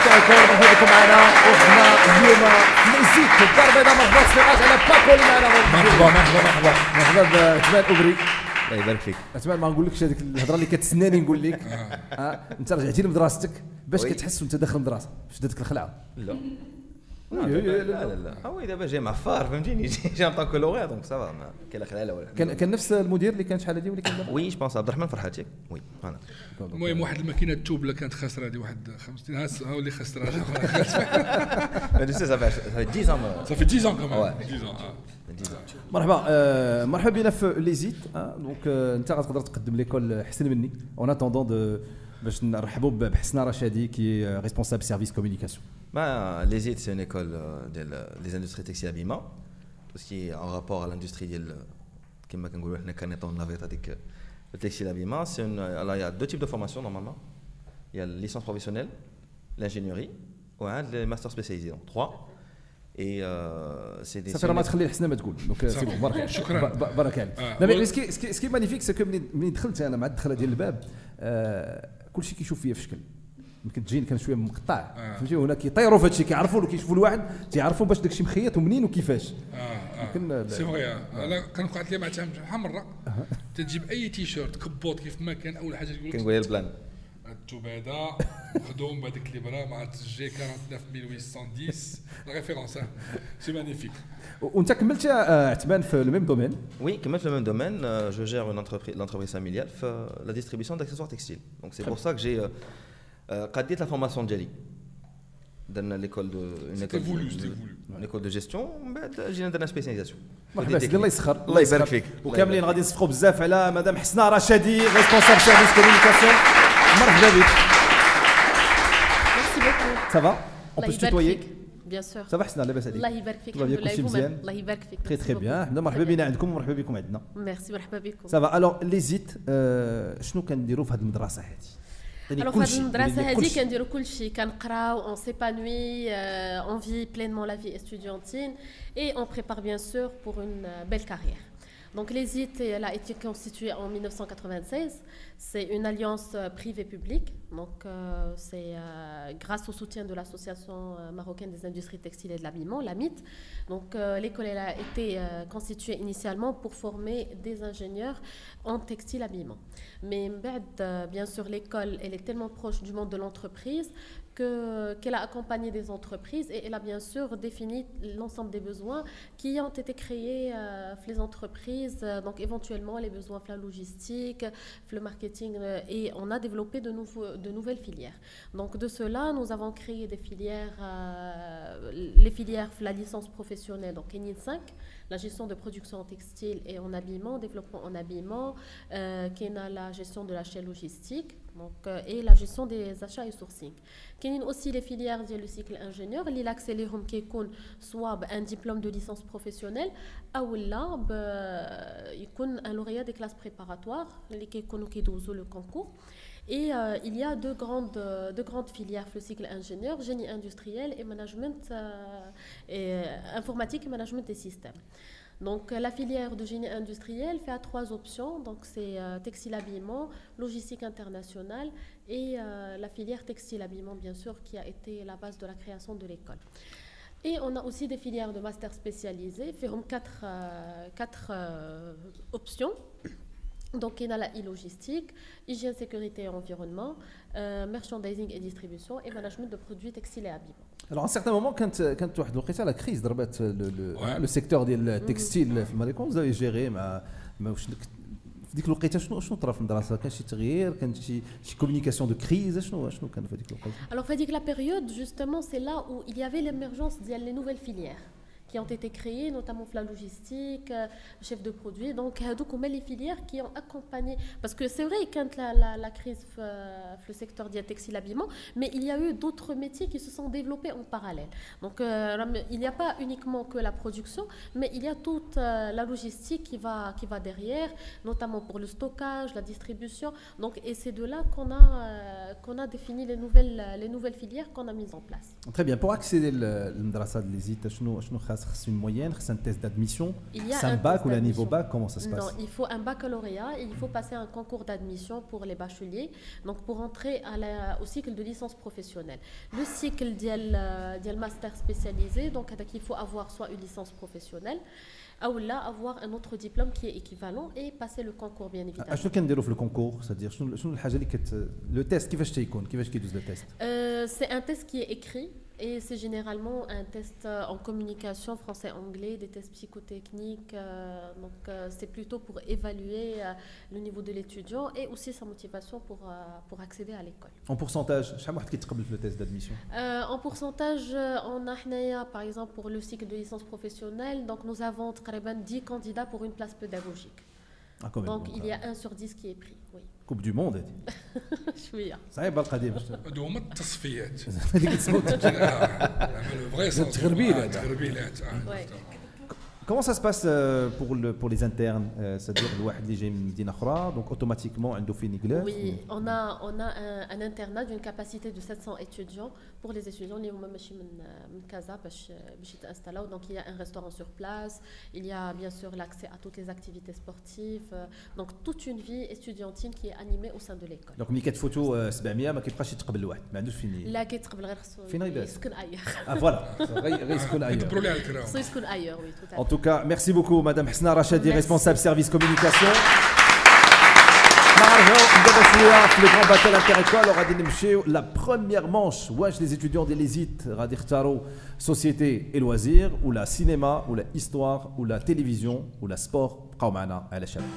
تاعكم مرحبا بكم معنا وحنا اليوم نزيد الدار البيضاء مرحبا صفيقات على باكو اللي معنا مرحبا بعثمان أبري الله يبارك فيك. عثمان ما نقولكش هذيك الهضره اللي كتسناني نقول لك انت رجعتي لمدرستك باش كتحس وانت داخل المدرسه شدتك الخلعه لا لا وي دابا جاي معفار فهمتيني جاي ان طونك لوغير دونك سافا ما كاين لا خلعه لا ولا كان نفس المدير اللي كان شحال هذه ولا كان وي جو بونس عبد الرحمن فرحاتي وي انا المهم واحد الماكينه التوب اللي كانت خاسره هذه واحد 50 هاو اللي خسرها هذا صافي 10 ans صافي 10 ans كمان 10 ans مرحبا بنا في ليزيت دونك انت غتقدر تقدم ليكول احسن مني اون اتوندون باش نرحبوا بحسنه رشادي كي ريسبونسابل سيرفيس كومونيكاسيون. ليزيت سي اون ايكول ديال اندستري تكستيل هابيمون tout ce qui est en rapport à l'industrie ديال كما كنقولوا حنا كنيطون لافيت هذيك التكستيل هابيمون سي il y a deux types de formation normalement il y a la licence professionnelle l'ingénierie ou un les masters spécialisés donc 3 et c'est des صافي راه ما تخلي الحسنه ما تقول دونك سي بون بارك شكرا بارك عليك. دابا سكي مانيفيك سكو منين دخلت انا مع الدخله ديال الباب كلشي كيشوف فيا في شكل يمكن تجيني كان شويه مقطع فهمتي هنا كيطيروا في هادشي كيعرفوا له كيشوفوا الواحد تيعرفوا باش داكشي مخيط ومنين وكيفاش يمكن سي فري انا كان وقعت لي مع شحال مره تجيب اي تيشيرت كبوط كيف ما كان اول حاجه تقول لك كنقول البلان التوب هذا مخدوم بهذيك الابره مع جي 49810 ريفيرونس سي مانيفيك. وانت كملت عثمان في لو ميم دومين؟ Oui, كملت في le même domaine, je gère l'entreprise familiale في la distribution d'accessoires textiles. Donc c'est pour ça que j'ai قديت la formation ديالي. درنا l'école de une école de gestion ومن بعد جينا درنا spécialisation. مرحبا سيدي الله يسخر الله يبارك فيك. وكاملين غادي نصفقوا بزاف على مدام حسنه رشادي ريسبونسابل سيرفيس كومونيكاسيون. مرحبا بك. Merci beaucoup. Ça va? On peut se tutoyer? Bien sûr. Ça va حسنه لاباس عليك؟ الله يبارك فيك. الحمد لله مزيان. الله يبارك فيك. تري تري بيان. حنا مرحبا بنا عندكم ومرحبا بكم عندنا. ميرسي مرحبا بكم. Ça va alors ليزيت شنو كنديروا في هذه المدرسه هذه؟ Alors في المدرسة هذه كنديروا كل شيء كنقراو on s'épanouit on vit pleinement la vie estudiantine et on prépare bien sûr pour une belle carrière. Donc l'ESIT elle a été constituée en 1996. C'est une alliance privée-publique. Donc c'est grâce au soutien de l'association marocaine des industries textiles et de l'habillement, l'AMIT. Donc l'école elle a été constituée initialement pour former des ingénieurs en textile habillement. Mais bien sûr l'école elle est tellement proche du monde de l'entreprise qu'elle a accompagné des entreprises et elle a bien sûr défini l'ensemble des besoins qui ont été créés dans les entreprises, donc éventuellement les besoins de la logistique, le marketing et on a développé de nouvelles filières. Donc de cela, nous avons créé des filières, les filières la licence professionnelle, donc ENID 5, la gestion de production en textile et en habillement, développement en habillement, qui a la gestion de la chaîne logistique. Donc, et la gestion des achats et sourcing. Il y a aussi les filières du cycle ingénieur, l'accès qui est soit un diplôme de licence professionnelle, ou un lauréat des classes préparatoires, qui doivent le concours. Et il y a deux grandes filières le cycle ingénieur, génie industriel et management informatique et management des systèmes. Donc la filière de génie industriel fait à 3 options, donc c'est textile habillement, logistique internationale et la filière textile habillement bien sûr qui a été la base de la création de l'école. Et on a aussi des filières de master spécialisés, feront 4 options. Donc il y a la e-logistique, hygiène, sécurité et environnement, merchandising et distribution et management de produits textiles et habillement. Alors à un certain moment quand واحد الوقيته la crise ضربت le secteur ديال التكستيل في المغرب vous avez géré مع واش في ديك الوقيته شنو طرا في المدرسه كان شي تغيير كان شي communication de crise شنو كان في ديك الوقيته Alors في ديك la période justement c'est là où il y avait l'émergence des nouvelles filières qui ont été créées, notamment la logistique, chef de produit. Donc, les filières qui ont accompagné. Parce que c'est vrai quand la crise le secteur du textile habillement, mais il y a eu d'autres métiers qui se sont développés en parallèle. Donc, il n'y a pas uniquement que la production, mais il y a toute la logistique qui va derrière, notamment pour le stockage, la distribution. Donc, et c'est de là qu'on a défini les nouvelles filières qu'on a mises en place. Très bien. Pour accéder à l'Indrasa de l'ESIT, شنو خاص c'est une moyenne, c'est un test d'admission, Il y a c'est un bac ou un niveau bac, comment ça se Non, passe? il faut un baccalauréat et il faut passer un concours d'admission pour les bacheliers, donc pour entrer au cycle de licence professionnelle. Le cycle ديال master spécialisé, donc il faut avoir soit une licence professionnelle ou là avoir un autre diplôme qui est équivalent et passer le concours bien évidemment. اشنو كنديروا في الكونكور؟ c'est-à-dire شنو الحاجه اللي لو تيست كيفاش تيكون؟ كيفاش كيدوز لو تيست؟ C'est un test qui est écrit et c'est généralement un test en communication français-anglais, des tests psychotechniques. Donc c'est plutôt pour évaluer le niveau de l'étudiant et aussi sa motivation pour accéder à l'école. En pourcentage, شحال واحد كيتقبل في le test d'admission? En pourcentage, on a par exemple pour le cycle de licence professionnelle, donc nous avons 10 candidats pour une place pédagogique. Ah, quand même. Donc il y a 1 sur 10 qui est pris. Oui. Coupe du monde هذه. شوية. صعيبه القضيه باش هادو هما التصفيات. هذيك تسموت. لو فري تغربيلات. Ouais. Comment ça se passe pour les internes? C'est-à-dire الواحد اللي جاي من مدينه اخرى donc automatiquement عنده فين يجلس. Oui, on a un internat d'une capacité de 700 étudiants pour les étudiants اللي هما ماشي من كازا باش يتانستالاو. Donc il y a un restaurant sur place, il y a bien sûr l'accès à toutes les activités sportives, donc toute une vie estudiantine qui est animée au sein de l'école. Donc ملي كتفوتوا 700 ما كيبقاش يتقبل الواحد ما عندوش فين لا كيتقبل غير خصو فين غيبات؟ يسكن اير. فوالا غير يسكن يدبروا ايور. لها الكرام. خصو يسكن اير وي tout à En fait. tout cas, merci beaucoup, Madame Hsna Rachadi, Merci. responsable service communication. Le grand battle inter-école, on va dire la première manche. Wesh, les étudiants de l'ESIT, Radir société et loisirs, ou la cinéma, ou la histoire, ou la télévision, ou la sport. Qaumana à la chaîne.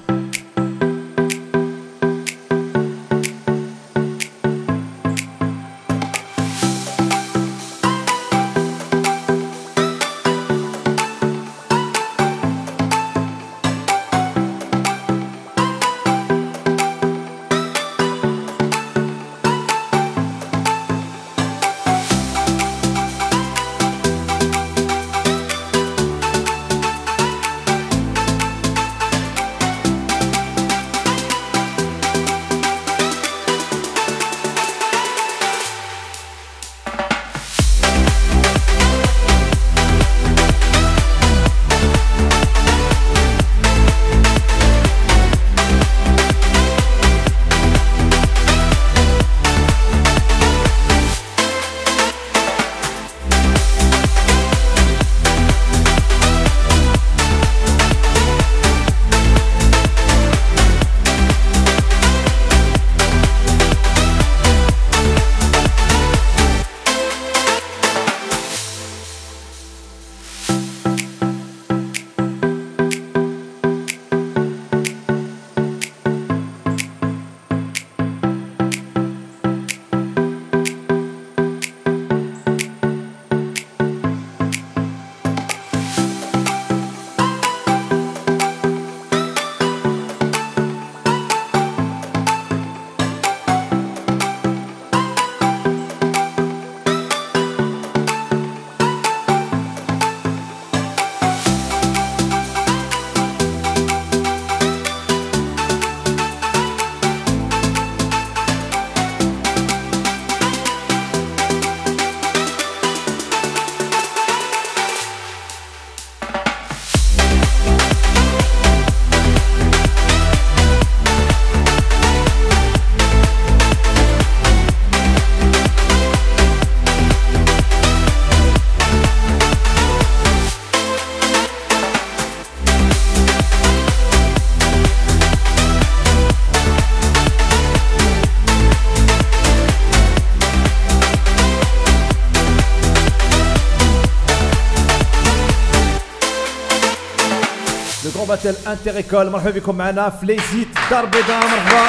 battle inter-école. مرحبا بكم معنا في ليزيت دار بيضاء. مرحبا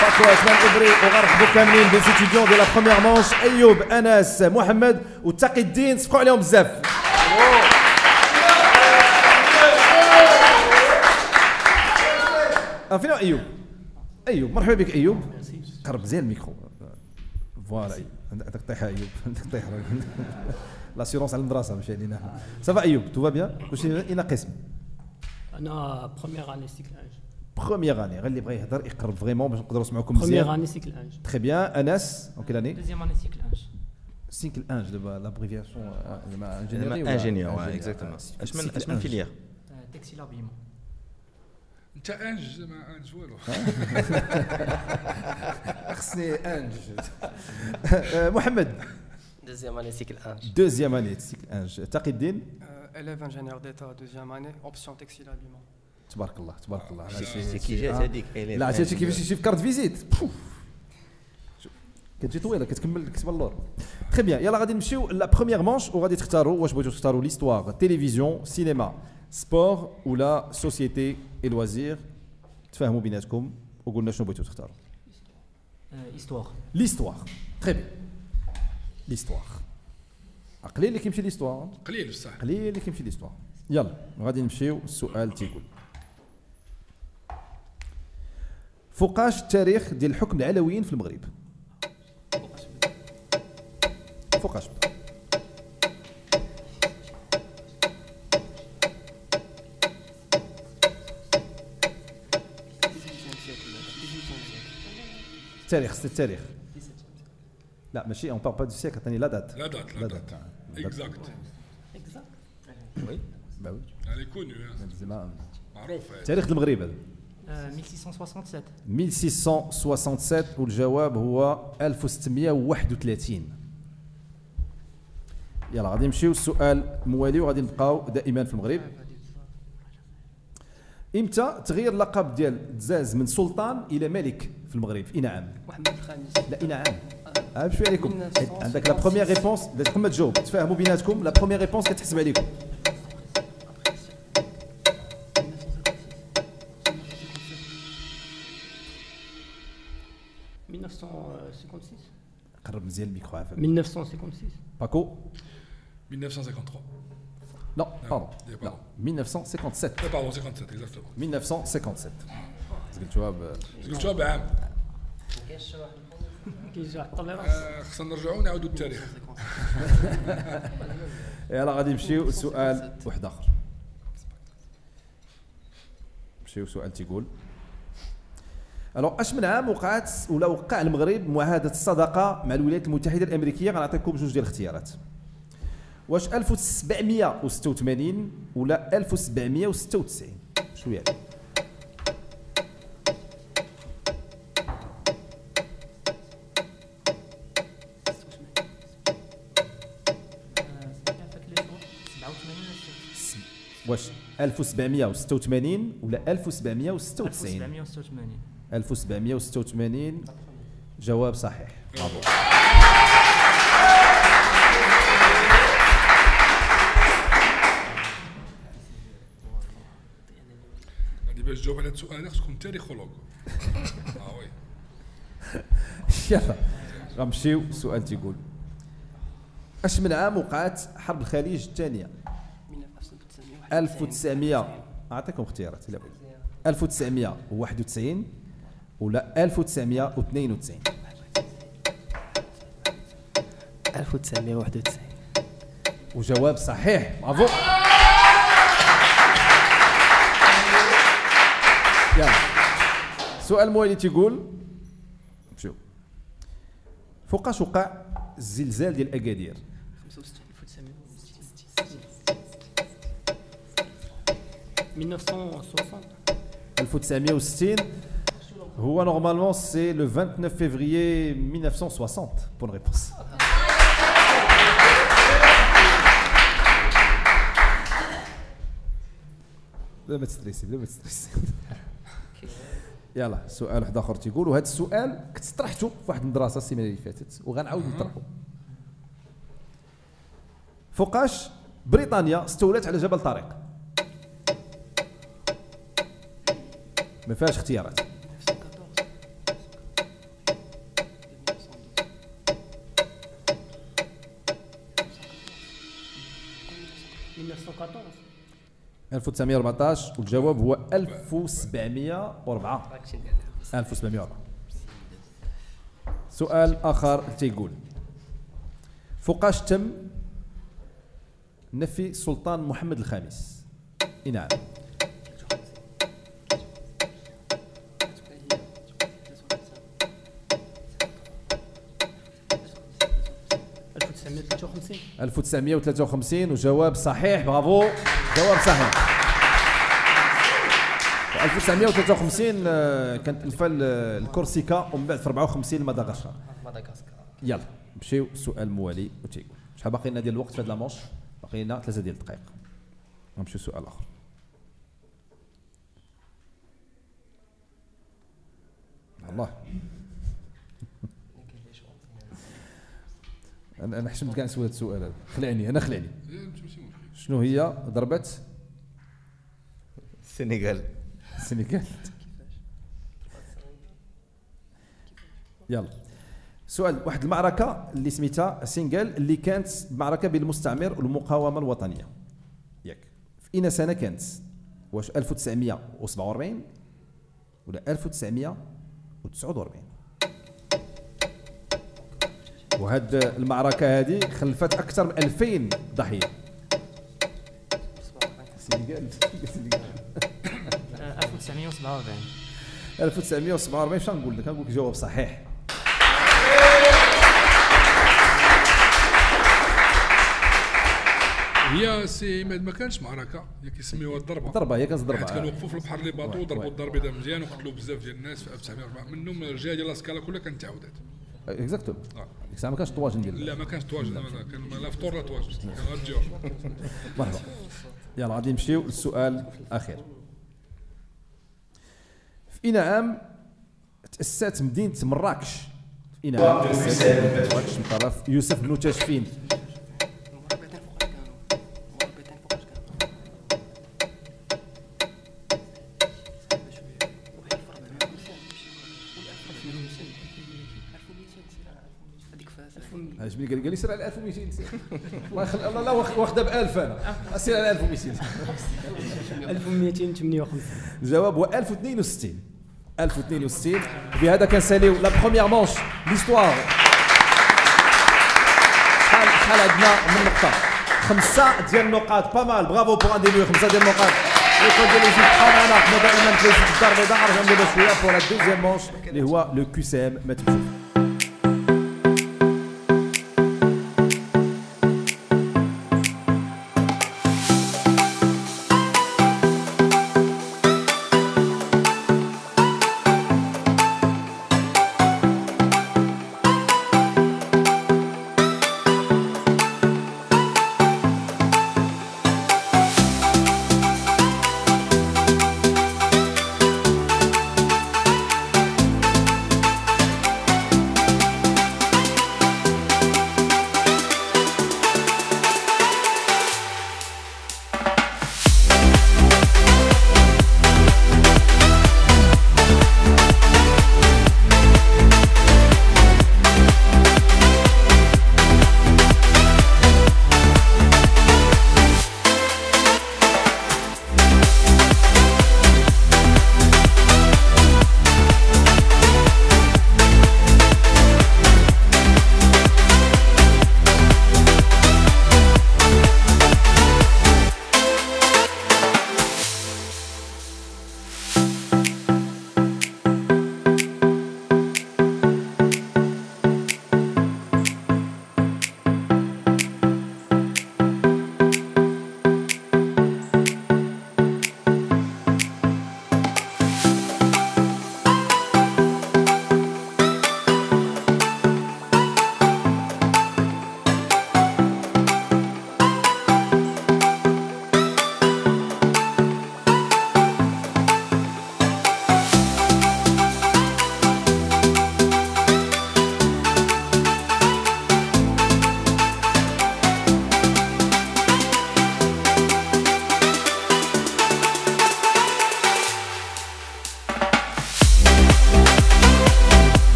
باكو عثمان أبري وغنرحبوا كاملين دي ستوديون ديال لا بروميير مونش أيوب أنس محمد وتقي الدين. صفقوا عليهم بزاف. فين أيوب؟ أيوب مرحبا بك أيوب. قرب مزيان الميكرو. فوالا عندك طيحة أيوب. عندك طيحة. لاسيورونس على المدرسة ماشي علينا حنا. صافا أيوب تو فا بيان؟ كلشي أين قسم؟ أنا بروميير أني سيكل أنج. بروميير أني غير اللي بغى يهضر يقرب فريمون باش نقدروا نسمعوكم مزيان. بروميير أني سيكل أنج. تري بيان. أنس أون كيل أني؟ دوزيام أني سيكل أنج. cycle 1 l'abréviation ingénieur exactement اش من filière تكسيل هابيمون انت انج مع انج والو خصني انج محمد Deuxième année, cycle 1. deuxième année cycle 1 تقي الدين Élève ingénieur d'état, deuxième année, option textile habillement. تبارك الله تبارك الله سي كي جات هذيك لا عرفتي كيفاش يجي في كارت فيزيت كتجي طويله كتكمل الكتابه اللور تري بيان يلا غادي نمشيو لا بروميير مانش وغادي تختاروا واش بغيتو تختاروا ليستوار تيليفزيون سينما سبور ولا سوسيتي اي لوازير تفاهموا بيناتكم وقلنا شنو بغيتو تختاروا histoire. ليستوار تري بيان ليستوار قليل اللي كيمشي ليستوار قليل بصح قليل اللي كيمشي ليستوار يلا غادي نمشيو السؤال تيقول فوقاش التاريخ ديال الحكم العلويين في المغرب فوقاش بدا التاريخ التاريخ لا ماشي اون بار با دو سيكل ثاني لا دات لا دات اكزاكت وي با وي يعني كونو زعما معروف تاريخ المغرب هذا 1667. 1667 والجواب هو 1631 يلا غادي نمشيو للسؤال الموالي وغادي نبقاو دائما في المغرب امتى تغير اللقب ديال الدزاز من سلطان الى ملك في المغرب في اي عام محمد الخامس. لا اي عام بشوي عليكم عندك لا بروميير ريبونس لازمكم ما تجاوب تفاهموا بيناتكم لا بروميير ريبونس كتحسب عليكم 1956. قرب مزيان الميكرو عافاك 1956. باكو 1953 non pardon pardon. non 1957 pardon 57 exactement 1957 قلتوها قلتوها بعام كيجي على الطليرة. خصنا نرجعوا نعاودوا التاريخ يلا غادي نمشيو لسؤال واحد اخر نمشيو سؤال تيقول الو اش من عام وقعت ولا وقع المغرب معاهده الصداقه مع الولايات المتحده الامريكيه غنعطيكم جوج ديال الاختيارات واش 1786 ولا 1796 شنو يعني واش 1786 ولا 1796 1786. 1786 جواب صحيح برافو يعني باش تجاوب على هذا السؤال خصك تكون تاريخولوج وي يلا غنمشيو السؤال تيقول اش من عام وقعت حرب الخليج الثانيه 1900 اعطيكم اختيارات لا 1991 ولا 1992 1991. وجواب صحيح برافو يلا سؤال موالي تيقول شوف فوقاش وقع الزلزال ديال اكادير 1960. 1960 هو normalement c'est le 29 février 1960 bonne réponse لا ما تستريسي لا ما تستريسي يلا سؤال واحد اخر تيقول وهذا السؤال كنت طرحته في واحد المدرسه السيمانه اللي فاتت وغنعاود نطرحه فوقاش بريطانيا استولت على جبل طارق ما فيهاش اختيارات 1914 والجواب هو 1704 1704 سؤال آخر تيقول فوقاش تم نفي السلطان محمد الخامس نعم 1914. 1953. 1953 وجواب صحيح، برافو، جواب صحيح. 1953 كانت انفال الكورسيكا، ومن بعد في 54 مدغشقر. مدغشقر. يلا نمشيو السؤال الموالي وتيقول شحال باقي لنا ديال الوقت في هذا لامونش؟ باقي لنا 3 ديال الدقائق. نمشيو سؤال اخر. الله انا حشمت كاع نسول هذا السؤال هذا، خلعني انا خلعني. شنو هي ضربه السنغال؟ السنغال. يلا سؤال، واحد المعركه اللي سميتها سنغال اللي كانت معركه بين المستعمر والمقاومه الوطنيه، ياك في اين سنه كانت؟ واش 1947 ولا 1949؟ وهاد المعركه هذه خلفت اكثر من 2000 ضحيه. السنغال 1947. 1947 شنو نقول لك؟ نقول لك جواب صحيح. هي سي ما كانش معركه، هي كيسميوها الضربه. هي كانت ضربه. كانوا وقفوا في البحر لي باطو وضربوا الضربه هذا مزيان وقتلوا بزاف ديال الناس في 1904، منهم الجهه ديال لاسكالا كلها كانت تعاودات. اكزاكتو. ديك الساعه ما كانش طواجن ديال. لا ما كانش طواجن، كان لا فطور لا طواجن، كان غير الجوع. مرحبا. يلا غادي نمشيو للسؤال الاخير. في اين عام تأسست مدينة مراكش؟ في اين عام تأسست مدينة مراكش من طرف يوسف بن تاشفين؟ عجبني قال لي سير على 1200 سير. الله يخلي الله واخذها ب 1000 انا سير على 1200. 1258. الجواب هو 1062. 1062. بهذا كنساليو لا بروميير مونش ليستوار. شحال عندنا من نقطة؟ 5 ديال النقاط، با مال، برافو بور ان ديبي. 5 ديال النقاط. ليكول ديال ليزيت حنا حنا دائما في الدار البيضاء. نرجعوا دابا شوية بور لا دوزيام مونش اللي هو لو كيو سي ام. ما تمشيوش.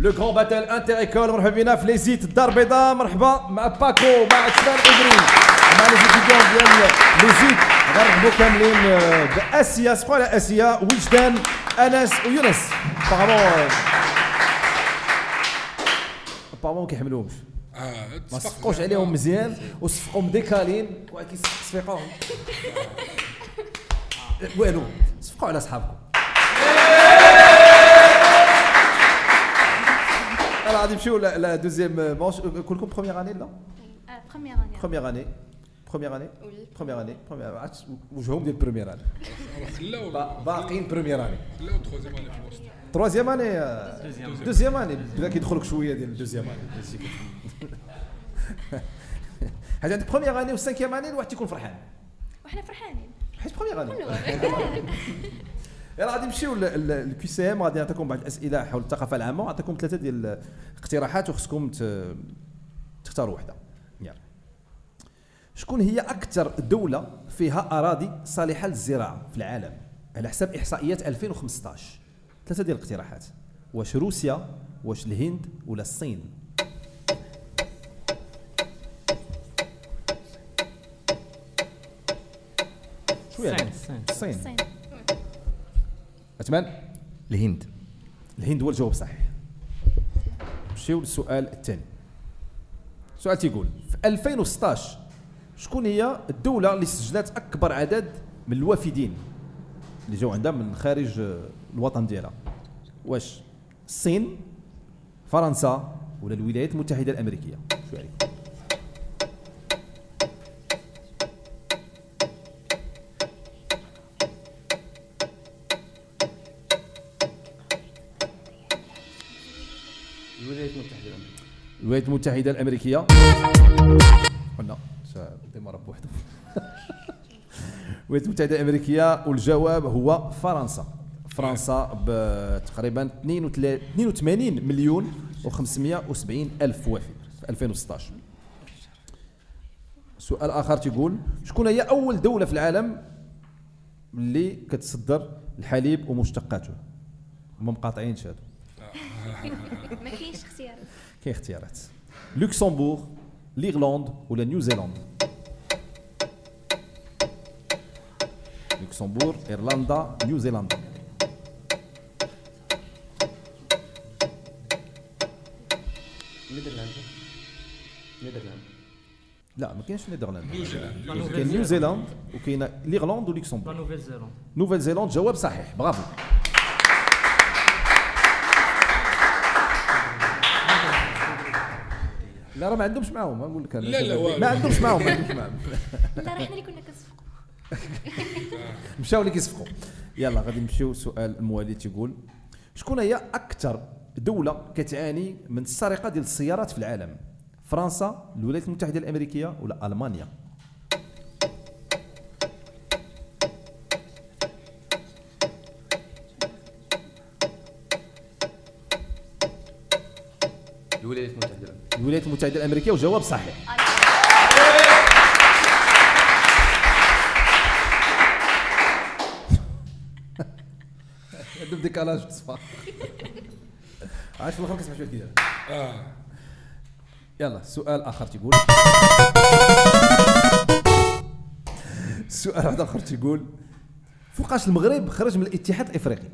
لو غران باتل انتر ايكول. مرحبا بنا في ليزيت الدار البيضاء. مرحبا مع باكو مع عثمان اوبري مع لي زيتيديون ديال ليزيت. غنرحبوا كاملين باسيا سبقوا على اسيا وجدان انس ويونس. بابا ما كيحملوهمش ما صفقوش عليهم مزيان وصفقهم ديكالين كيصفقوهم والو صفقوا على صحابكم. Alors, غادي la deuxième manche. كلكم بروميير اني لا؟ بروميير اني بروميير اني وجههم ديال بروميير اني باقيين بروميير اني خلاو تخوزيام اني في الوسط. تروازيام اني دوزيام اني بدا كيدخلك شويه ديال دوزيام اني. حاجه عندك بروميير اني وسانكيام اني الواحد تيكون فرحان وحنا فرحانين حيت بروميير اني. يلا غادي نمشيو للكي سي ام. غادي نعطيكم بعض الاسئله حول الثقافه العامه ونعطيكم 3 ديال الاقتراحات وخصكم تختاروا وحده. يلا شكون هي اكثر دوله فيها اراضي صالحه للزراعه في العالم على حسب احصائيات 2015؟ 3 ديال الاقتراحات. واش روسيا واش الهند ولا الصين؟ شو يعني الصين؟ أتمنى الهند. الهند هو الجواب صحيح. نمشيو للسؤال الثاني. السؤال تيقول في 2016 شكون هي الدولة اللي سجلت أكبر عدد من الوافدين اللي جاو عندها من خارج الوطن ديالها؟ واش الصين فرنسا ولا الولايات المتحدة الأمريكية؟ شو عليكم؟ الولايات المتحدة الأمريكية. قلنا ديما رب وحده. الولايات المتحدة الأمريكية والجواب هو فرنسا. فرنسا بتقريبا 82 مليون و570 ألف وافد في 2016. سؤال آخر تيقول شكون هي أول دولة في العالم اللي كتصدر الحليب ومشتقاته؟ هما مقاطعين شادو. ما كاينش اختيارات. كاين اختيارات. لوكسمبورغ ليرلاند ولا نيوزيلاند؟ لوكسمبورغ ايرلندا نيوزيلندا. نيدرلاند. لا ما كاينش نيدرلاند. كاين نيوزيلاند وكاين ليرلاند ولوكسمبورغ. نوفيل زيلاند جواب صحيح برافو. لا راه ما عندهمش معاهم نقول لك لا ما عندهمش معاهم لا راه حنا اللي كنا كنصفقوا. مشاو اللي كيصفقوا. يلا غادي نمشيو سؤال الموالي تيقول شكون هي اكثر دوله كتعاني من السرقه ديال السيارات في العالم؟ فرنسا الولايات المتحده الامريكيه ولا المانيا؟ الولايات المتحده الامريكيه وجواب صحيح. عندهم ديكالاج تصفى. عايش في الاخر كتسمع شويه كذا. يلا سؤال اخر تيقول سؤال واحد اخر تيقول فوقاش المغرب خرج من الاتحاد الافريقي؟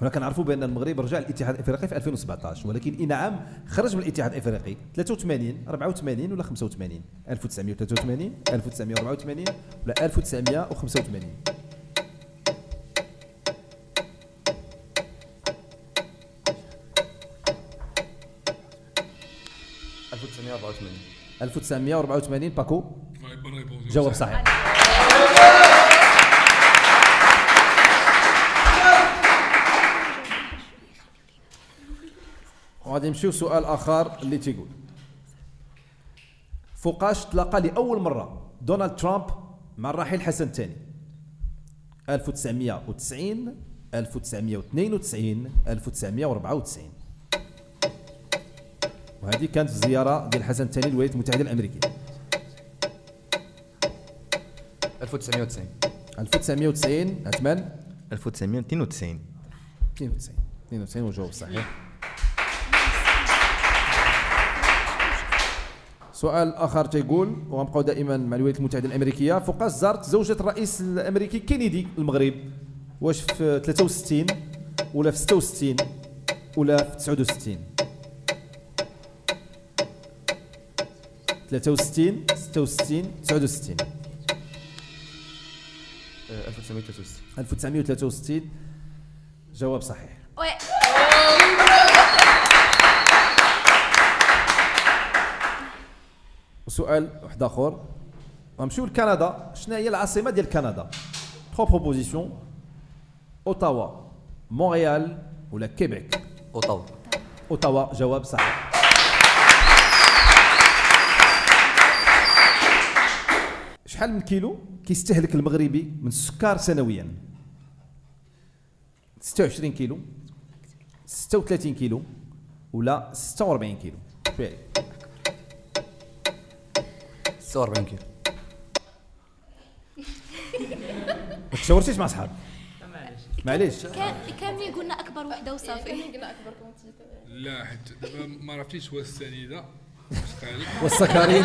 هنا كنعرفوا بان المغرب رجع للاتحاد الافريقي في 2017 ولكن اي نعم خرج من الاتحاد الافريقي 83 84 ولا 85 1983 1984 ولا 1985 1984 باكو جواب صحيح. وغادي نمشيو سؤال اخر اللي تيقول فوقاش تلاقى لاول مره دونالد ترامب مع الراحل حسن الثاني؟ 1990 1992 1994 وهذه كانت في زياره ديال حسن الثاني للولايات المتحده الامريكيه. 1990 1990 عثمان 1992 92 هو الجواب الصحيح. سؤال اخر تيقول وغنبقاو دائما مع الولايات المتحده الامريكيه، فوقاش زارت زوجة الرئيس الامريكي كينيدي المغرب؟ واش في 63 ولا في 66 ولا في 69؟ 63 66 69. 1963. 1963 جواب صحيح. وسؤال واحد اخر، غنمشيو لكندا. شنو هي العاصمه ديال كندا؟ 3 بروبوزيسيون: اوتاوا، مونريال ولا كيبيك؟ اوتاوا. اوتاوا جواب صحيح. شحال من كيلو كيستهلك المغربي من السكر سنويا؟ 26 كيلو، 36 كيلو ولا 46 كيلو؟ شويه 46 كيلو. ما تشاورتيش مع صحابك؟ معليش كاملين قلنا اكبر وحده وصافي. لا حتى دابا ما عرفتيش واش السنيده والسكرين.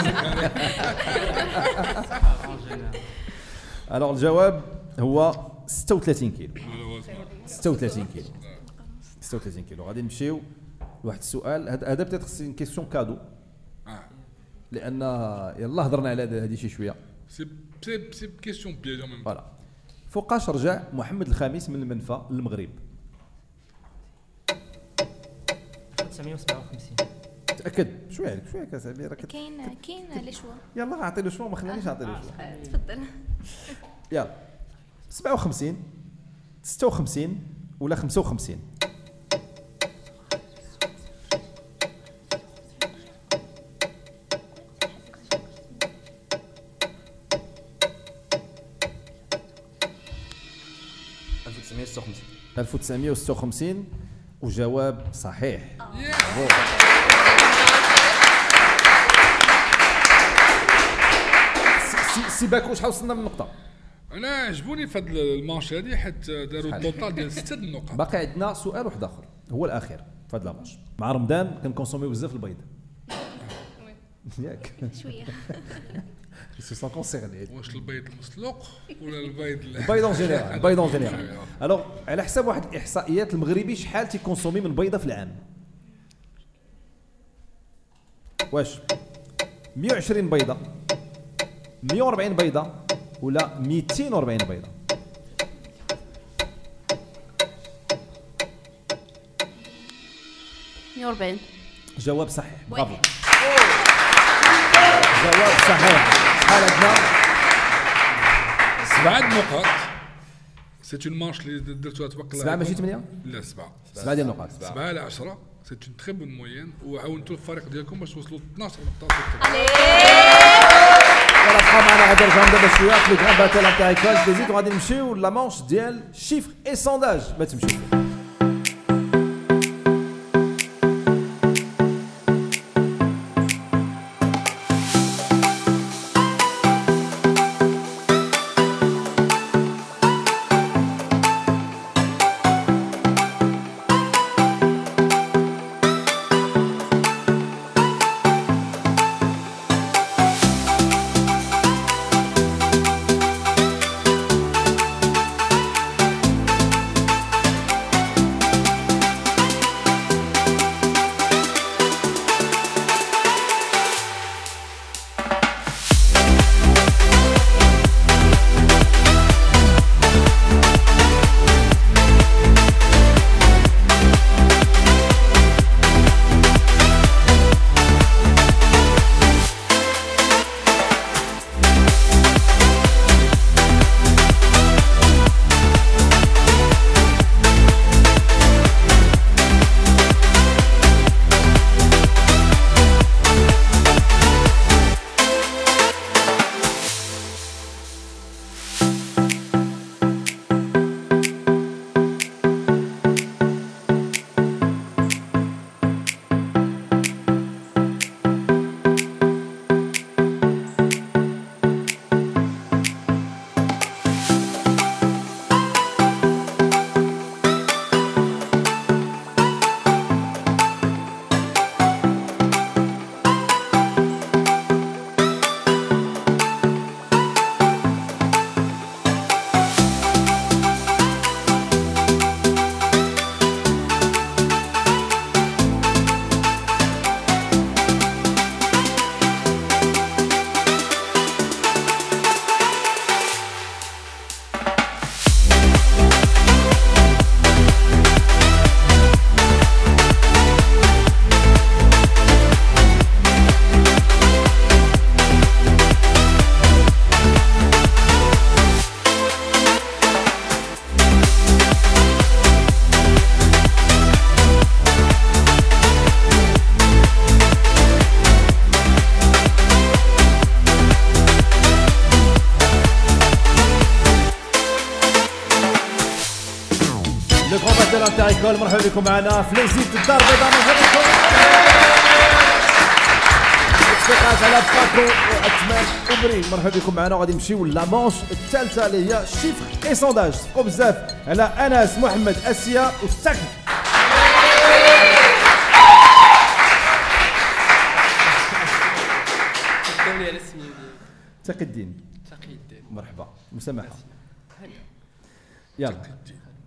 الوغ الجواب هو 36 كيلو. 36 كيلو. 36 كيلو. غادي نمشيو لواحد السؤال، هذا بتات خصني كيسيون كادو، لان يلا هضرنا على هذه شي شويه. سي كيسيون بياج ميم. فوالا. فوقاش رجع محمد الخامس من المنفى للمغرب؟ 1957. تاكد شويه شويه كاسامي راك كاين لي شوا. يلا اعطي له شويه، ما خلانيش نعطي له شويه. تفضل. يلا 57 56 ولا 55؟ 1956 وجواب صحيح. سي باكو شحال وصلنا من النقطة؟ انا عجبوني في هذا الماتش هذه حتى داروا التوتال ديال 6 النقط. باقي عندنا سؤال واحد اخر هو الاخير في هذا الماتش. مع رمضان كنكونسوميو بزاف البيض. ياك شويه. سي سون كونسيرني. واش البيض المسلوق ولا البيض البيض اون جينيرال؟ البيض اون جينيرال. الوغ على حساب واحد الاحصائيات المغربي شحال تيكونسومي من بيضه في العام؟ واش 120 بيضه، 140 بيضه ولا 240 بيضه؟ 140. جواب صحيح، برافو. جواب صحيح. شحال عندنا؟ 7 نقاط. سي اون مانش اللي درتوها تبقى 7 ماشي 8؟ لا 7. 7 ديال النقاط. 7 على 10 سي اون تري بون موين، وعاونتوا الفريق ديالكم باش توصلوا 12 نقطة. فوالا بقى معنا غادي نرجعوا دابا شويه في لو كرون باتل نتاع كاج ديزيت، وغادي نمشيو لا مانش ديال شيفر اي سونداج. ما تمشيو. الكل، مرحبا بكم معنا في ليزيت الدار البيضاء. مرحبا بكم. اصدقاء على باكو وعثمان أوبري، مرحبا بكم معنا. وغادي نمشيو لامونش الثالثه اللي هي شيفر اي سونداج. صفقوا بزاف على انس، محمد، اسيا والسكن. دولي على السميه ديالي. تقي الدين. تقي الدين. مرحبا. مسامحه. يلا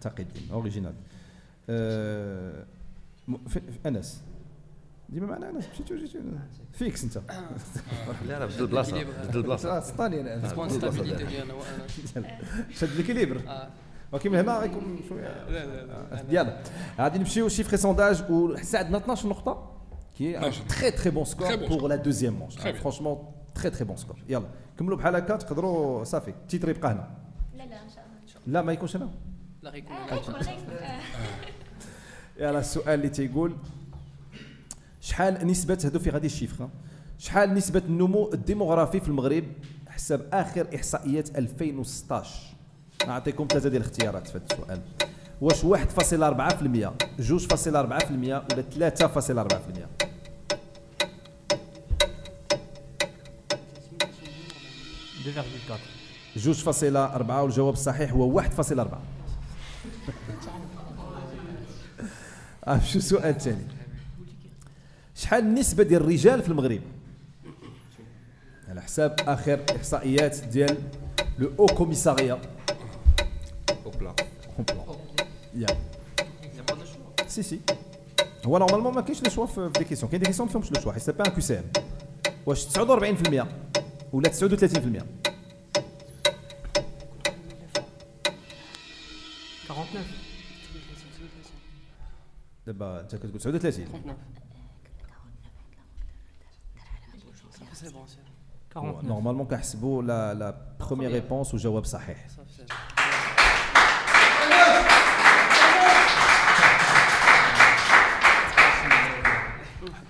تقي الدين اوريجينال. انس ديما معنا. انس مشيتو جيتو فيكس انت. لا لا بدل البلاصه بدل البلاصه. سطاني انا. ريسبونسابيلتي ديالنا وانا. شد ليكيليبر. ولكن من هنا غيكون شويه. لا لا يلا غادي نمشيو شيفري سونداج وحتى عندنا 12 نقطه كي تري تري بون سكور بور لا دوزيام مونش. فرانشمون تري تري بون سكور. يلا كملوا بحال هكا تقدروا صافي التيتر يبقى هنا. لا لا ان شاء الله. لا ما يكونش هنا. لا غيكون يلا السؤال اللي تيقول شحال نسبة هادو في غادي الشيفر، شحال نسبة النمو الديموغرافي في المغرب حسب آخر إحصائيات 2016؟ نعطيكم 3 ديال الاختيارات في هذا السؤال. واش 1.4%، 2.4% ولا 3.4%؟ 2.4 والجواب الصحيح هو 1.4. شو السؤال الثاني؟ شحال النسبة ديال الرجال في المغرب على حساب آخر إحصائيات ديال لو او كوميساريا او بلان يا سي هو نورمالمون ما كاينش لو شوا في دي كيسيون، كاين دي كيسيون ما فيهمش لو شوا، حيت سي با ان كيو سي ام. واش 49% ولا 39%؟ 49. دابا انت كتقول 39. سي بون سي 49. نورمالمون كنحسبوا لا بروميير ريبونس وجواب صحيح.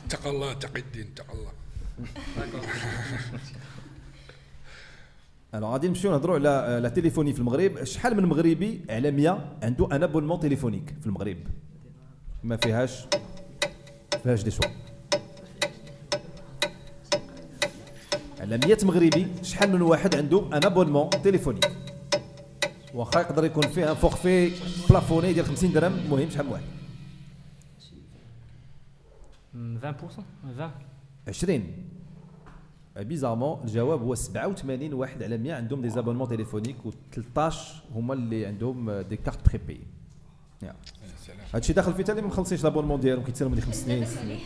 تقى الله تقي الدين تقى الله. الو غادي نمشيو نهضروا على لا تليفوني في المغرب. شحال من مغربي على 100 عنده ان ابونمون تليفونيك في المغرب؟ ما فيهاش دي شوا. على 100 مغربي شحال من واحد عنده ان ابونمون تليفونيك؟ واخا يقدر يكون فيه ان فورفي بلافوني ديال 50 درهم، المهم شحال من واحد؟ 20%. 20. بيزارمون الجواب هو 87 واحد على 100 عندهم دي زابونمون تليفونيك و13 هما اللي عندهم دي كارت بريبي. هادشي داخل فيه حتى اللي ما مخلصينش لابونمون ديالهم كيتسالوا من 5 سنين.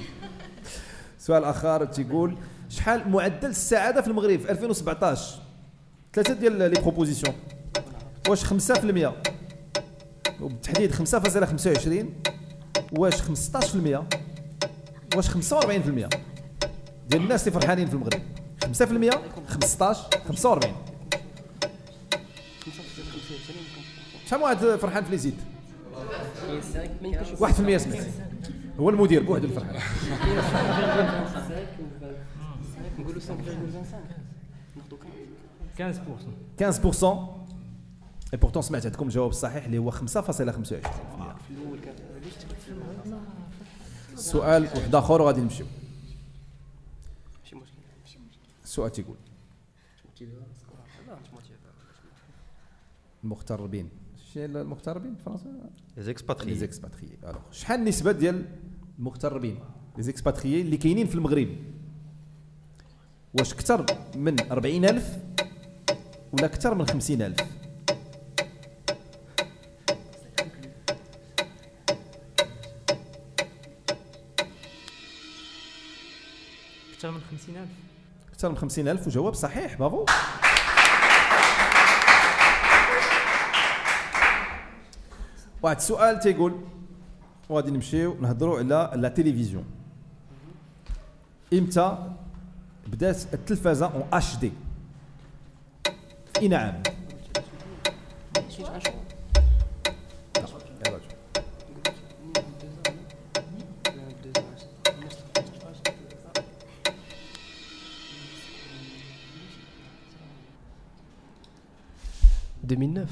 سؤال اخر تيقول شحال معدل السعاده في المغرب في 2017؟ 3 ديال لي بروبوزيسيون. واش 5% وبالتحديد 5.25؟ واش 15%؟ واش 45% ديال الناس اللي فرحانين في المغرب؟ 5%، 15، 45. شحال واحد فرحان في لي زيت؟ 1% سمعت هو المدير بوحدو اللي فرحان. نقولوا 5.25 ناخذوا 15%. اي بورتون سمعت عندكم الجواب الصحيح اللي هو 5.25%. في الاول كان سؤال واحد اخر وغادي نمشيو. ماشي مشكل. السؤال تيقول المغتربين، شنو المغتربين في فرنسا؟ لي زيكسباتريي. لي زيكسباتريي. الوغ شحال النسبه ديال المغتربين لي زيكسباتريي اللي كاينين في المغرب؟ واش اكثر من 40,000 ولا اكثر من 50,000؟ اكثر من 50,000. اكثر من 50,000 وجواب صحيح. برافو. واحد السؤال تيقول وغادي نمشيو نهضروا على لا تيليفزيون. امتى بدات التلفازه اون اتش دي؟ في اي عام؟ دو 2009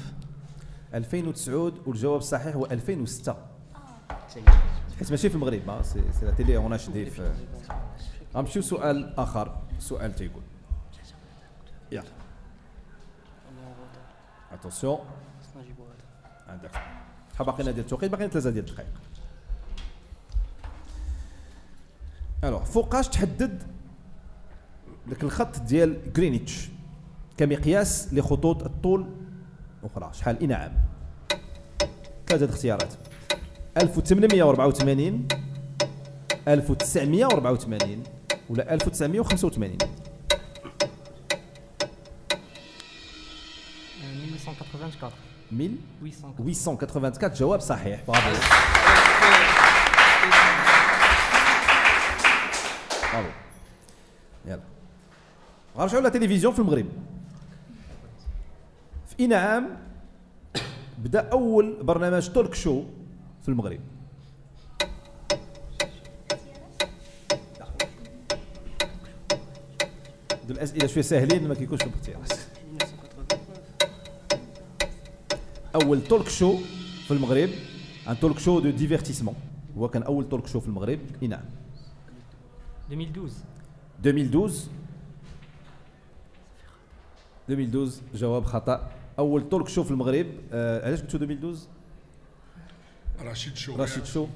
2009 والجواب الصحيح هو 2006. حيت ماشي في المغرب سي لا تيلي اون اتش دي. غنمشيو سؤال اخر. سؤال تيقول يلا اتونسيون خصنا نجيبو هذا. عندك شحال باقينا ديال التوقيت؟ باقيين 3 ديال الدقائق. الوغ فوقاش تحدد داك الخط ديال غرينيتش كمقياس لخطوط الطول الاخرى؟ شحال؟ اي نعم. 3 اختيارات: 1884 1984 ولا 1985. 1884. 1884 جواب صحيح. برافو برافو. يلا غنرجعوا للتلفزيون في المغرب. في اي نعام بدا اول برنامج تولك شو في المغرب؟ دول الاسئله شويه ساهلين ما كيكونش في الاختيارات. اول تولك شو في المغرب، ان تولك شو دو ديفيرتيسمون، هو كان اول تولك شو في المغرب. اي نعم. 2012 جواب خطا. اول تولك شو في المغرب علاش قلتوا 2012؟ رشيد شو.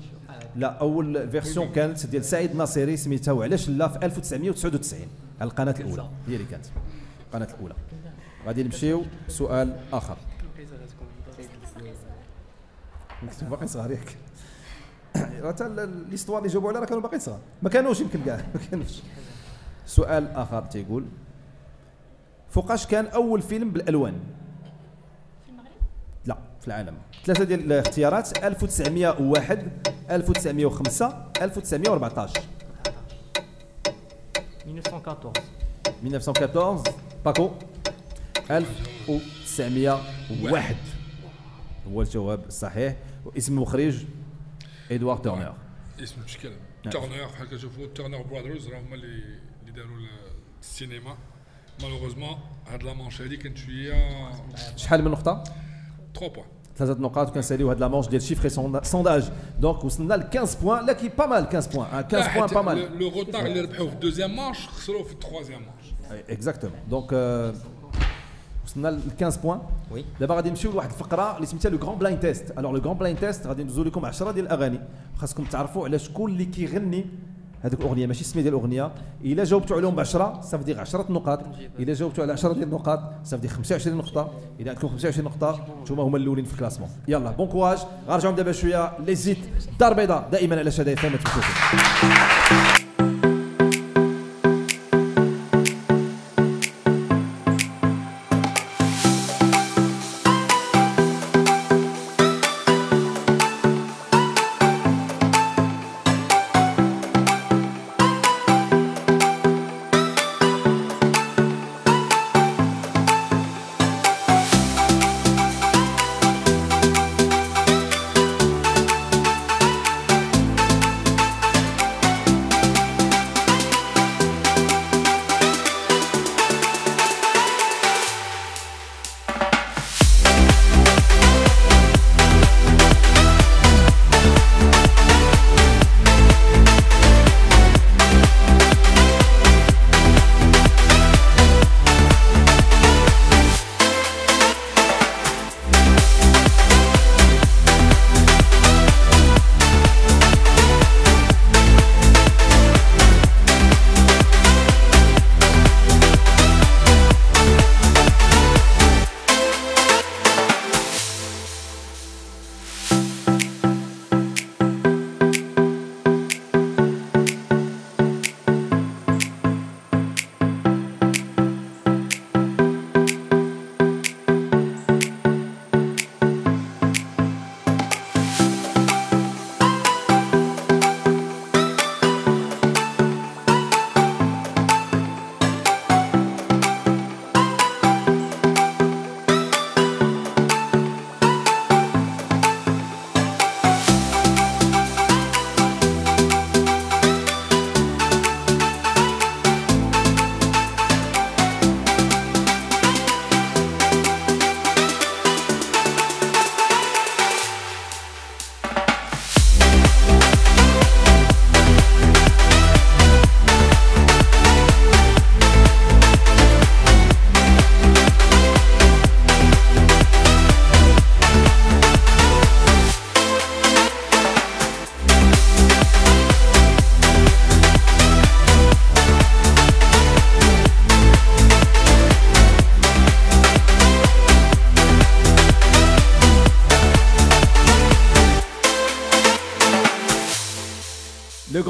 لا، اول فيرسيون كانت ديال سعيد ناصري سميتها وعلاش لا في 1999 على القناه الاولى، هي اللي كانت القناه الاولى. غادي نمشيو سؤال اخر. كنت باقي صغار ياك. حتى ليستوار اللي جاوبوا عليها راه كانوا باقيين صغار، ما كانوش يمكن كاع ما كانوش. سؤال اخر تيقول فوقاش كان اول فيلم بالالوان؟ في المغرب؟ لا، في العالم. 3 ديال الاختيارات: 1901 1905 1914. 1914 باكو. 1901 هو الجواب الصحيح. واسم المخرج ادوارد تورنر. اسم مشكل تورنر، بحال كتشوفوا تورنر برادرز راه هما اللي داروا السينما. مالوغوزمون هاد لا مانش هادي كانت شويه. شحال من نقطه؟ 3 بوان. 3 نقاط. وكنساليو هاد لا مانش ديال شيفري سونداج. دونك وصلنا ل 15 بوان، لكن با مال 15 بوان. 15 بوان با مال. لو روتار اللي ربحوه في الدوزيام مانش خسروه في التروازيام مانش. اكزاكتومون. دونك وصلنا ل 15 بوان. وي. دابا غادي نمشيو لواحد الفقره اللي سميتها لو غران بلاين تيست. الوغ لو غران بلاين تيست غادي ندوزو لكم 10 ديال الاغاني، خاصكم تعرفوا على شكون اللي كيغني هذيك الاغنيه، ماشي السميه ديال الاغنيه. الا جاوبتوا عليهم ب 10 صافي 10 نقاط، الا جاوبتوا على 10 ديال النقاط صافي 25 نقطه. اذا عندكم 25 نقطه نتوما هما الاولين في الكلاسمون. يلا بون كواج. غنرجعوا دابا شويه لي زيت دار بيضاء دائما على شادي فما تمشوش.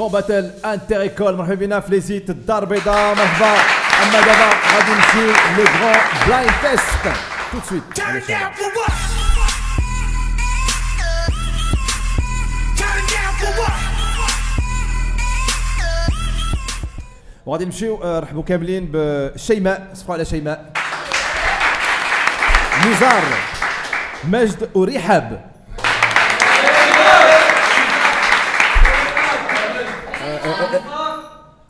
جران باتل انتر ايكول. مرحبا بنا في ليزيت الدار البيضاء. مرحبا. اما دابا غادي نمشيو لو غران بلايند تيست تو سويت. وغادي نمشيو نرحبوا كاملين بشيماء. صفقوا على شيماء. نزار، مجد ورحاب.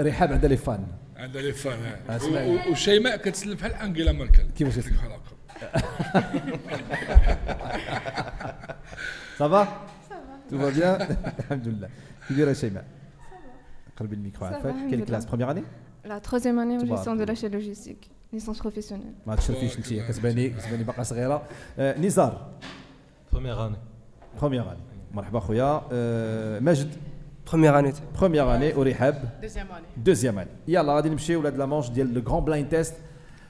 رحاب عندها لي فان. عندها لي فان. وشيماء كتسلم بحال انجيلا ميركل. كيفاش تسلم بحال هكا؟ صافا؟ تو فا بيان؟ الحمد لله. كي دايره شيماء؟ قربي الميكرو عافاك. كاين كلاس بروميير اني؟ La troisième année en gestion de l'achat logistique, licence professionnelle. ما تشرفيش انت كتباني باقا صغيره. نزار بروميير اني. بروميير اني. مرحبا خويا. مجد بروميير اني. بروميير اني. ورحاب Deuxième année. دوزيام اني. يلا غادي نمشيو لهاد لا مانش ديال لو غران بلايند تيست.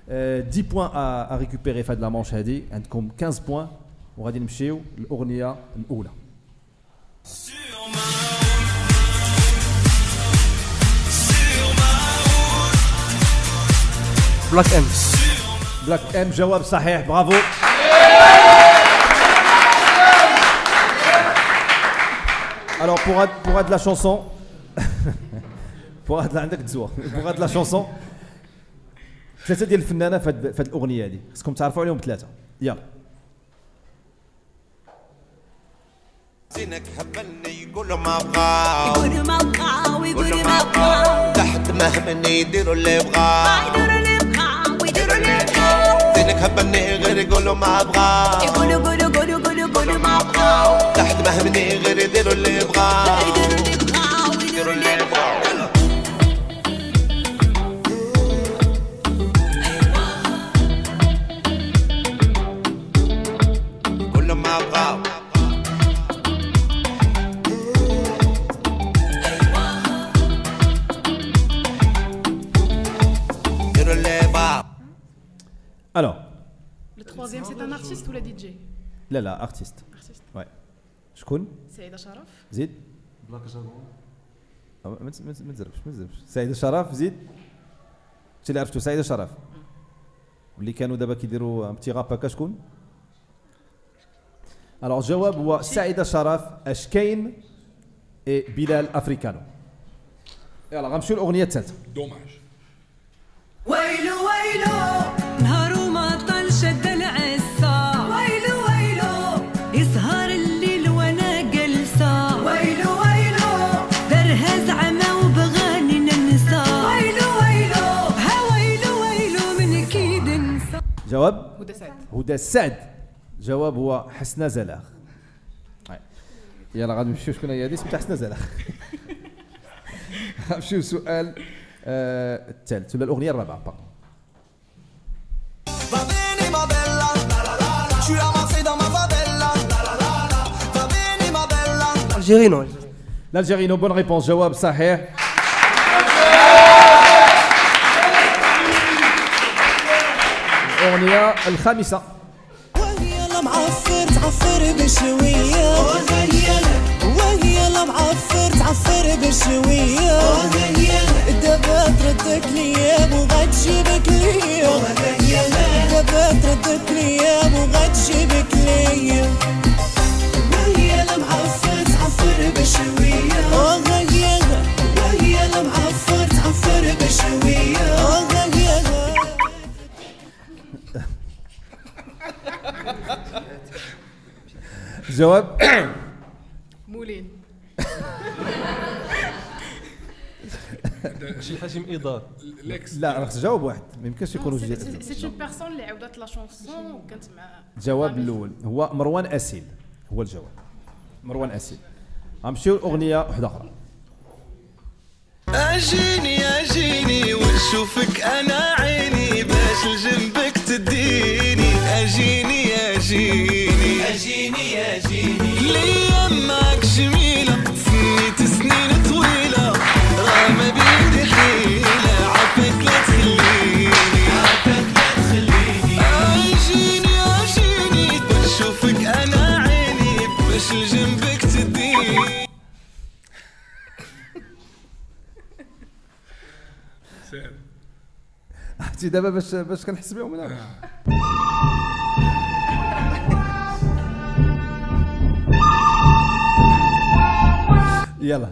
10 بوان ا ريكوبيري في هاد لا مانش هادي. عندكم 15 بوان وغادي نمشيو للاغنيه الاولى. بلاك ام. بلاك ام جواب صحيح. برافو. Alors pour de la chanson pour de عندك تزوى pour de la chanson ثلاثه ديال الفنانه في هذه الاغنيه هذه خصكم تعرفوا عليهم ثلاثه. يلا. زينك هبلني يقولوا ما بغاو يقولوا ما بغاو يقولوا ما بغاو تحت مهمني يديروا اللي بغاو يديروا اللي بغاو يديروا اللي بغاو زينك هبلني غير يقولوا ما بغاو يقولوا قولوا قولوا قولوا قولوا ما بغاو تحت مهمني غير يديروا اللي بغاو يديروا اللي بغاو يديروا اللي بغاو كل ما بغاو Alors. Le troisième, c'est un artiste ou la DJ? لا artiste. Artiste. Ouais. شكون؟ سعيدة شرف. زيد. بلاك جاغون. ما تزربش. سعيدة شرف زيد. انت اللي عرفتو سعيدة شرف. واللي كانوا دابا كيديروا بتي راب هكا شكون؟ الوغ الجواب هو سعيدة شرف، اشكين اي بلال افريكانو. يلا غنمشيو للاغنية الثالثة. دوماج. ويلو ويلو نهار وما طال شد العصا ويلو ويلو يسهر الليل وانا جلسة ويلو ويلو درها زعما وبغاني ننسى ويلو ويلو ها ويلو ويلو من كيد ننسى. جواب؟ هدى سعد. هدى سعد. جواب هو حسنة زلاخ. يلا غادي نمشيو شكون هي هذه سميتها حسنة زلاخ. غنمشيو السؤال الثالث ولا الاغنيه الرابعه باغ. الجيرينو. الالجيرينو بون ريبونس جواب صحيح. الاغنيه الخامسه. وهي لا معفر تعفر بشويه وهي لا معفر تعفر بشويه دابا تردك ليا وغتجيبك ليا دابا تردك ليا وغتجيبك ليا وهي لا معفر تعفر بشويه وهي لا معفر تعفر بشويه جواب مولين. شي حاجه من اضافه. لا خص جواب واحد ما يمكنش يكونوا جوج. سي اون بيرسون اللي عاودت لا شونسون وكانت مع. الجواب الاول هو مروان اسيل. هو الجواب مروان اسيل. غنمشيو لاغنيه واحده اخرى. اجيني ونشوفك انا عيني باش لجنبك تديني اجيني ليام معك جميله سنيت سنين طويله راه ما بيدي حيله عافاك لا تخليني اجيني ونشوفك انا عيني باش لجنبك تديني عرفتي دابا باش كنحس بهم انا. يلا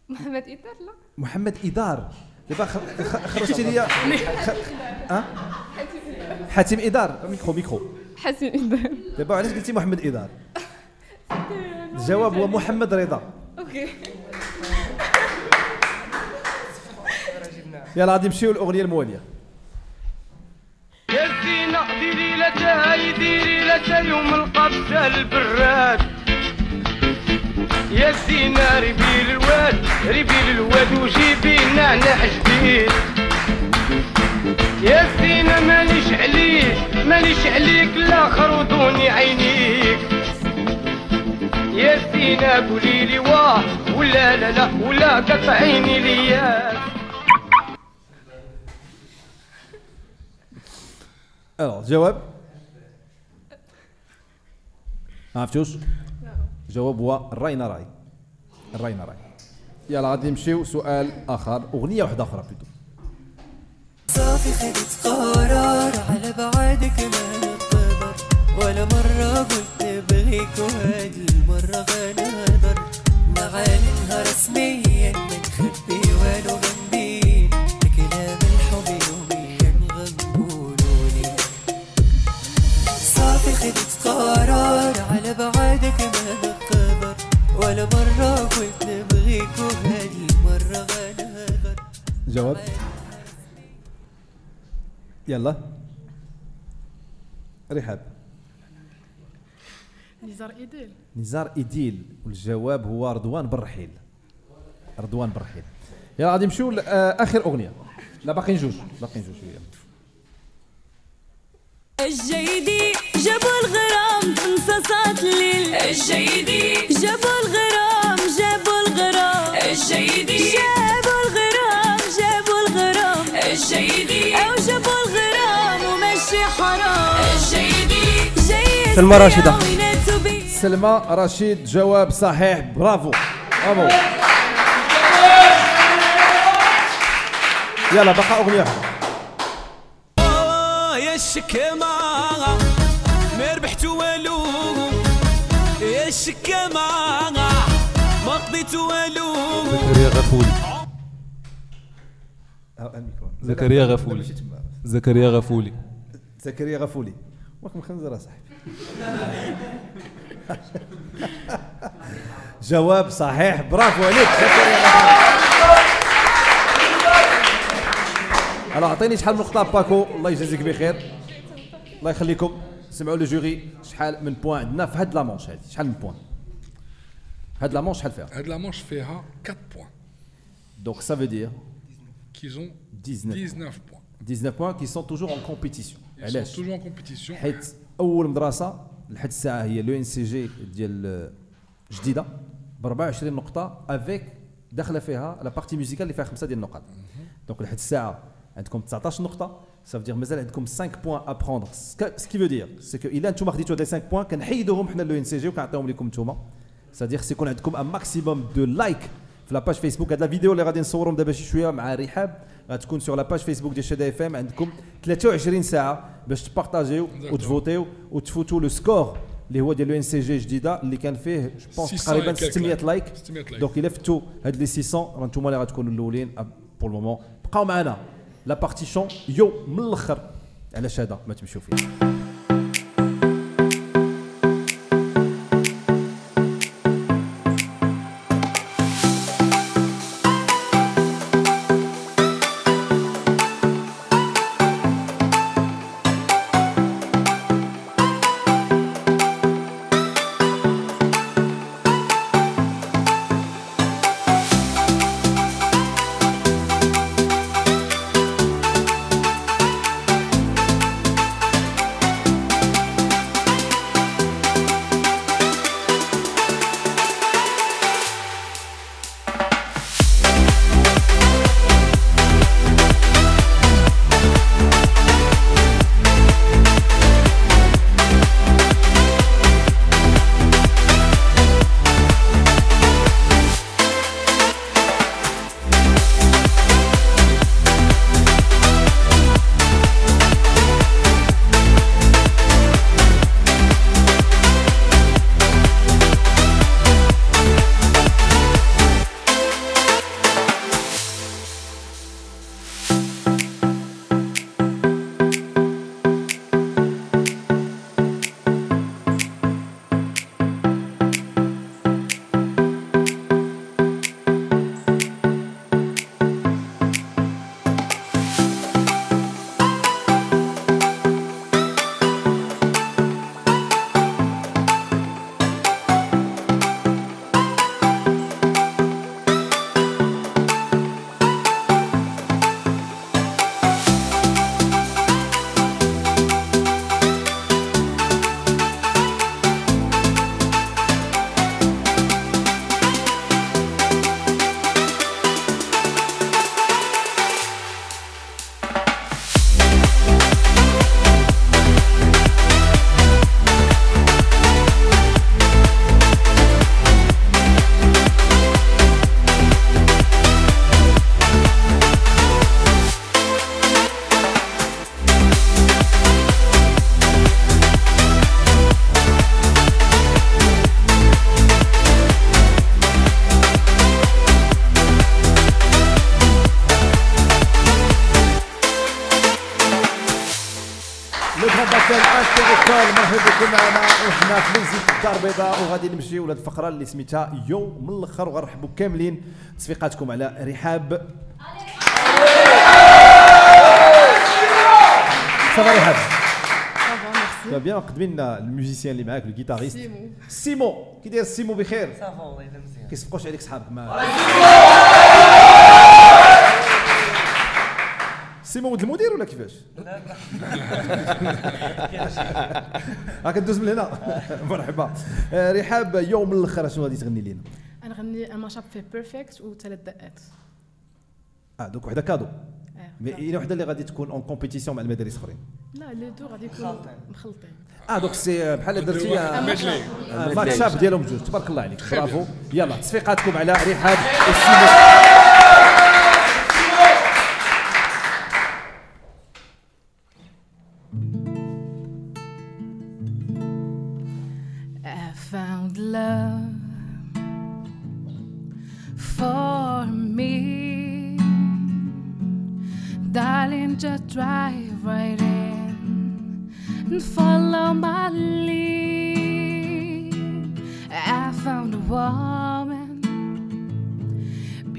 محمد إدار. لا محمد إدار. دابا خرجتي لي حاتم إدار. ميكرو حاتم إدار. دابا علاش قلتي محمد إدار؟ الجواب هو محمد رضا. اوكي يلا غادي نمشيو للاغنيه المواليه. يا زينة ديري لها ديري لها يوم القبسة البراد. يا زينة ريبي للواد وجيبي نعناع جديد. يا زينة مانيش عليك لا خرطوني عينيك. يا زينة قوليلي واه ولا لا ولا قطعيني لياك. جواب عرفتوش؟ جواب هو الراينا راي. الراينا راي. يلا غادي نمشيو سؤال اخر، اغنيه واحده اخرى بلوتو. صافي خدت قرار على بعدك ما نقدر، ولا مرة قلت نبغيك وهادي المرة غنقدر. نعلنها رسميا ما نخبي والو غنبين، كلام الحب يوميا غنقولولي. صافي خدت قرار على بعدك ما نقدر، ولا مرة قلت نبغيك وهادي المرة غنقدر. جواب يلا رحاب. نزار إيديل. نزار إيديل، والجواب هو رضوان بالرحيل. رضوان بالرحيل. يلا غادي نمشيو لاخر اغنيه. لا باقيين جوج شويه. الجيدي جابوا الغرام في انصاصات الليل. الجيدي جابوا الغرام الجيدي جابوا الغرام الجيدي او جابوا الغرام وماشي حرام. الجيدي جاي سلمى راشدة. سلمى رشيد جواب صحيح. برافو. يلا بقى اغنيه واحده. يا الشكامة ما ربحت والو، يا الشكامة ما قضيت والو. زكريا غفولي. واك مخنزر اصاحبي. جواب صحيح. برافو عليك زكريا غفولي. اعطيني شحال من نقطه باكو. الله يجازيك بخير. الله يخليكم. سمعوا لو جوري شحال من بوان عندنا في هاد لا مونش هادي. شحال من بوان هاد لا مونش؟ شحال فيها؟ هاد لا مونش فيها 4 بوان. دونك ça veut dire qu'ils ont 19 points. 19 points qui sont toujours en compétition. Ils sont toujours en compétition. حيت اول مدرسه لحد الساعه هي لو ان سي جي ديال جديده ب 24 نقطه افيك داخله فيها لا بارتي ميوزيكال اللي فيها 5 ديال النقاط. دونك لحد الساعه عندكم 19 نقطه. Ça veut dire مازال عندكم 5 points à prendre. Ce qui veut dire c'est que الا نتوما خديتوا هاد 5 points كنحيدوهم حنا لو ان سي جي وكنعطيهم لكم نتوما. C'est-à-dire سيكون عندكم ان ماكسيموم دو لايك في لاباج فيسبوك. هاد لا فيديو اللي غادي نصورهم دابا شي شويه مع رحاب غتكون سور لاباج فيسبوك ديال شادا اف ام. عندكم 23 ساعه باش تبارطاجيو وتفوتيو وتفوتوا لو سكور اللي هو ديال لو ان سي جي جديده اللي كان فيه جو بونس تقريبا 600 لايك. دونك الا فتوا هاد لي 600 نتوما اللي غتكونوا الاولين بور المومون. بقاو معنا لا بارتي شون يو من الاخر على شادا ما تمشيو فيه. حسن انتريكول مرحبا بكم معنا وحنا في ليزيت الدار البيضاء وغادي نمشيو لهاد الفقره اللي سميتها يوم من الاخر وغنرحبوا كاملين تصفيقاتكم على رحاب صافا رحاب صافا بيان قدمي لنا الموزيسيان اللي معاك الجيتاريست سيمو كي داير سيمو بخير صافا والله الا مزيان كيصفقوش عليك صحابك ما سيمو ولد المدير ولا كيفاش؟ لا ها كندوز من هنا مرحبا رحاب يوم من الاخر شنو غادي تغني لينا؟ انا غني الماشاب في بيرفكت وثلاث دقات دوك وحده كادو مي وحده اللي غادي تكون اون كومبيتيسيون مع المدارس اخرين لا لي دو غادي يكونوا مخلطين دوك سي بحال درتي ماتشاب ديالهم جوج تبارك الله عليك برافو يلا تصفيقاتكم على رحاب والسيمو found love for me, darling, just drive right in and follow my lead. I found a woman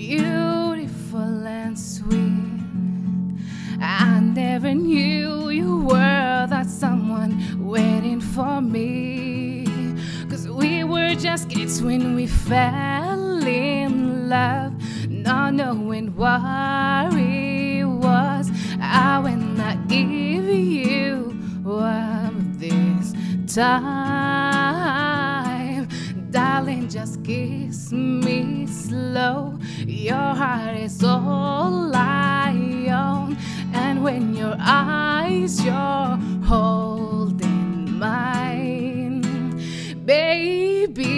beautiful and sweet. I never knew you were that someone waiting for me. We were just kids when we fell in love, not knowing what it was. I will not give you up this time, darling. Just kiss me slow. Your heart is all I own, and when your eyes, you're holding mine. Baby,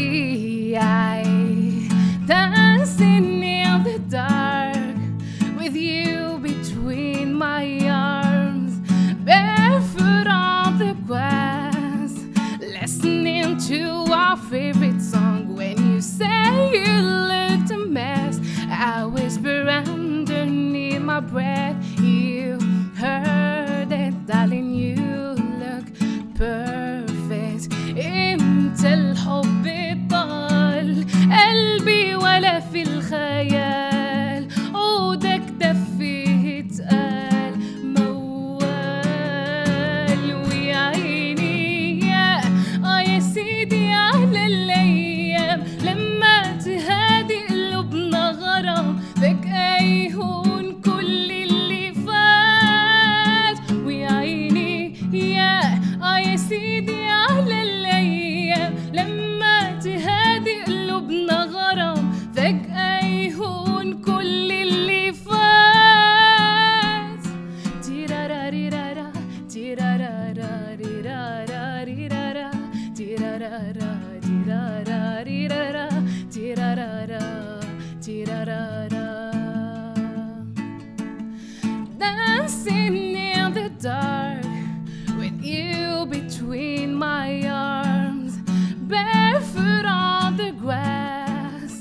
I dancing in the dark with you between my arms, barefoot on the grass, listening to our favorite song. When you say you looked a mess, I whisper underneath my breath. You heard it, darling. You look perfect. الحب طال قلبي ولا في الخيال عودك دفيه اتقال موال ويا عيني يا سيدي على الايام لما تهادي قلوبنا غرام فجأة يهون كل اللي فات ويا عيني يا سيدي على لما تهادي قلوبنا غرام فجأة يهون كل اللي فات تيراراريرارا تيراراراريراراريرارا تيرارارا تيراراريرارا تيرارارا تيرارارا Dancing in the dark with you between my arms, barefoot on the grass,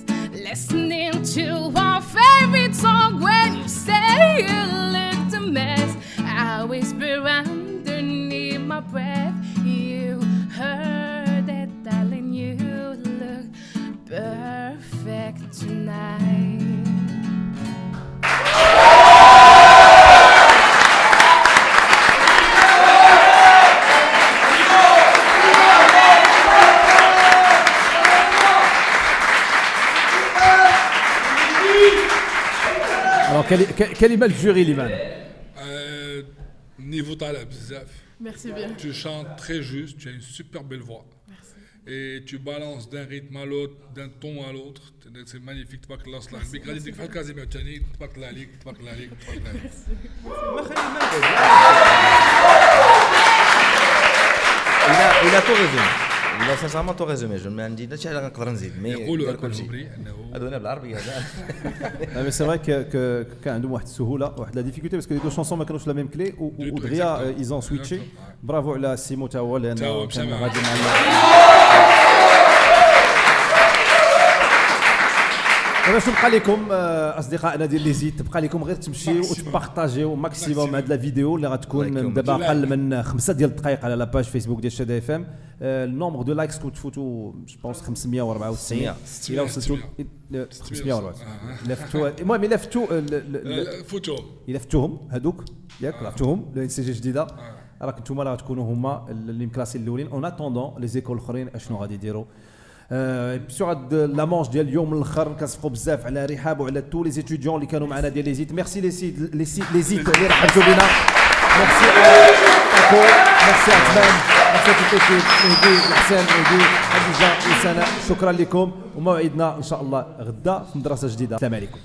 listening to our favorite song. When you say you looked a mess, I whisper underneath my breath. You heard it, darling. You look perfect tonight. كلمة الجوري اللي معنا. Niveau talent bzaf. Merci bien. Tu chantes très juste, tu as une super belle voix. Merci. Et tu balances d'un rythme à l'autre, d'un ton à l'autre. C'est magnifique. تبارك الله صلاح بك غادي تديك بحال كازيمير ثاني تبارك الله عليك تبارك الله عليك تبارك الله عليك. ما خلي il a tout résumé. Il a sincèrement tout résumé. Je me dis نتاع على نقدر نزيد مي يقولوا الكبري انه هذونا بالعربيه مي سي فري كان عندهم واحد السهوله واحد لا ديفيكولتي باسكو لي دو شونسون ما كانوش لا ميم كلي ودغيا ايزون سويتشي برافو على سيمو تا هو لانه كان غادي مع باش نبقى لكم اصدقائنا ديال لي زيت تبقى لكم غير تمشيو وتبارطاجيو ماكسيموم هاد لا فيديو اللي غتكون دابا اقل من 5 ديال الدقائق على لا باج فيسبوك ديال شادا اف ام. النومبر دو لايكس كنت تفوتوا جو بونس 594 الى وصلتوا 594 الا فتوا المهم الا فتوا الا فتوهم هذوك ياك فتوهم لو سي جي جديده راك نتوما راه غتكونوا هما اللي مكلاسين الاولين اون اتوندون لي زيكول الاخرين اشنو غادي يديروا. سور هاد لا مونش ديال اليوم من الاخر كنصفقوا بزاف على رحاب وعلى تو لي ستوديون اللي كانوا معنا ديال لي زيت. ميرسي لي زيت اللي رحبتوا بنا. ميرسي اكو ميرسي عثمان ميرسي تيكيب مهدي حسين مهدي خديجه وسناء شكرا لكم وموعدنا ان شاء الله غدا في مدرسه جديده. السلام عليكم.